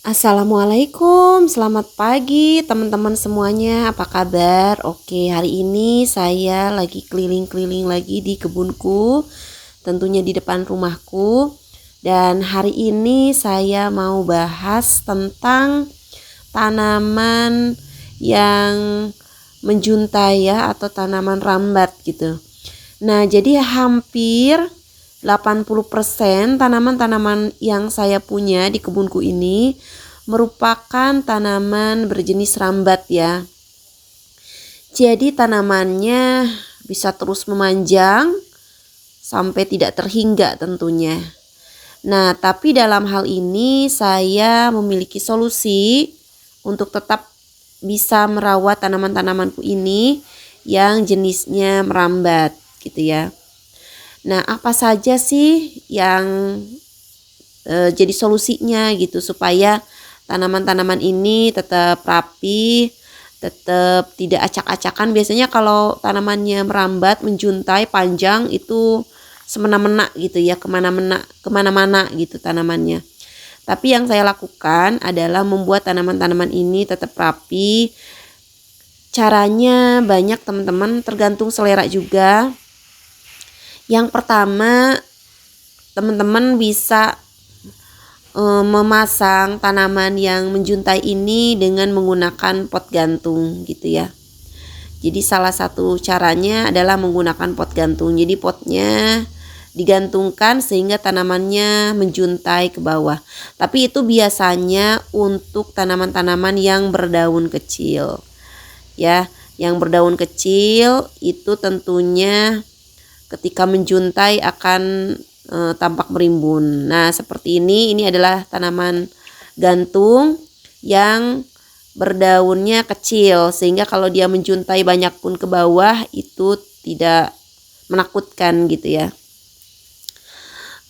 Assalamualaikum, selamat pagi teman-teman semuanya, apa kabar? Oke, hari ini saya lagi keliling-keliling lagi di kebunku, tentunya di depan rumahku. Dan hari ini saya mau bahas tentang tanaman yang menjuntai ya, atau tanaman rambat gitu. Nah, jadi hampir 80% tanaman-tanaman yang saya punya di kebunku ini merupakan tanaman berjenis rambat ya. Jadi tanamannya bisa terus memanjang sampai tidak terhingga tentunya. Nah, tapi dalam hal ini saya memiliki solusi untuk tetap bisa merawat tanaman-tanamanku ini yang jenisnya merambat gitu ya. Nah, apa saja sih yang jadi solusinya gitu supaya tanaman-tanaman ini tetap rapi, tetap tidak acak-acakan. Biasanya kalau tanamannya merambat, menjuntai panjang itu semena-mena gitu ya, kemana-mana gitu tanamannya. Tapi yang saya lakukan adalah membuat tanaman-tanaman ini tetap rapi. Caranya banyak teman-teman, tergantung selera juga. Yang pertama, teman-teman bisa memasang tanaman yang menjuntai ini dengan menggunakan pot gantung gitu ya. Jadi salah satu caranya adalah menggunakan pot gantung. Jadi potnya digantungkan sehingga tanamannya menjuntai ke bawah. Tapi itu biasanya untuk tanaman-tanaman yang berdaun kecil. Ya, yang berdaun kecil itu tentunya ketika menjuntai akan tampak merimbun. Nah, seperti ini adalah tanaman gantung yang berdaunnya kecil sehingga kalau dia menjuntai banyak pun ke bawah itu tidak menakutkan gitu ya.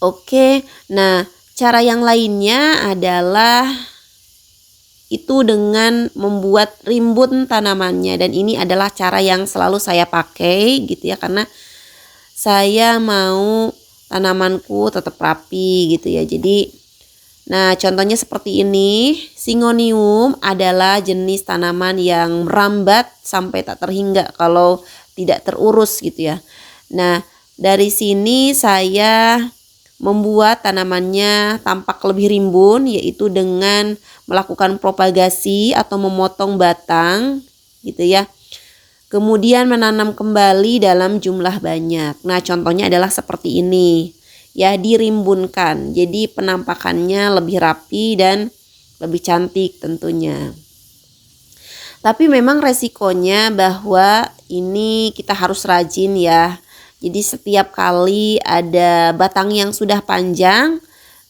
Oke, nah cara yang lainnya adalah itu dengan membuat rimbun tanamannya, dan ini adalah cara yang selalu saya pakai gitu ya, karena saya mau tanamanku tetap rapi gitu ya. Jadi nah contohnya seperti ini. Syngonium adalah jenis tanaman yang merambat sampai tak terhingga kalau tidak terurus gitu ya. Nah, dari sini saya membuat tanamannya tampak lebih rimbun, yaitu dengan melakukan propagasi atau memotong batang gitu ya. Kemudian menanam kembali dalam jumlah banyak. Nah, contohnya adalah seperti ini. Ya, dirimbunkan. Jadi penampakannya lebih rapi dan lebih cantik tentunya. Tapi memang resikonya bahwa ini kita harus rajin ya. Jadi setiap kali ada batang yang sudah panjang,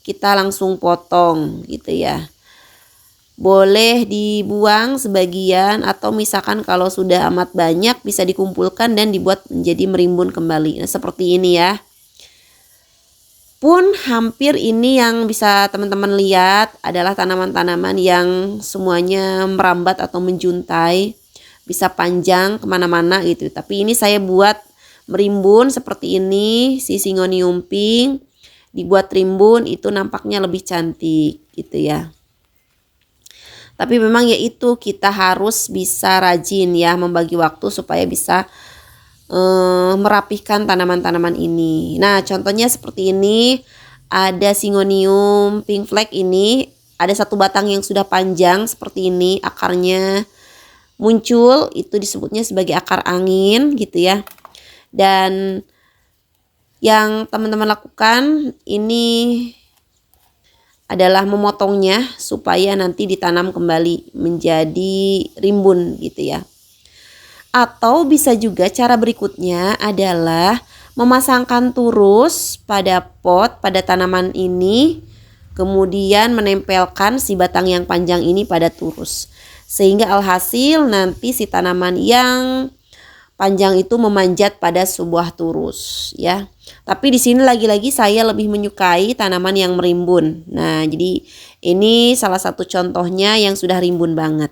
kita langsung potong gitu ya. Boleh dibuang sebagian atau misalkan kalau sudah amat banyak bisa dikumpulkan dan dibuat menjadi merimbun kembali. Nah, seperti ini ya. Pun hampir ini yang bisa teman-teman lihat adalah tanaman-tanaman yang semuanya merambat atau menjuntai. Bisa panjang kemana-mana gitu. Tapi ini saya buat merimbun seperti ini. Si Syngonium pink dibuat rimbun itu nampaknya lebih cantik gitu ya. Tapi memang ya itu, kita harus bisa rajin ya membagi waktu supaya bisa merapihkan tanaman-tanaman ini. Nah, contohnya seperti ini. Ada Syngonium pink flag ini. Ada satu batang yang sudah panjang seperti ini. Akarnya muncul, itu disebutnya sebagai akar angin gitu ya. Dan yang teman-teman lakukan ini adalah memotongnya supaya nanti ditanam kembali menjadi rimbun gitu ya. Atau bisa juga cara berikutnya adalah memasangkan turus pada pot, pada tanaman ini, kemudian menempelkan si batang yang panjang ini pada turus. Sehingga alhasil nanti si tanaman yang panjang itu memanjat pada sebuah turus ya. Tapi di sini lagi-lagi saya lebih menyukai tanaman yang merimbun. Nah, jadi ini salah satu contohnya yang sudah rimbun banget.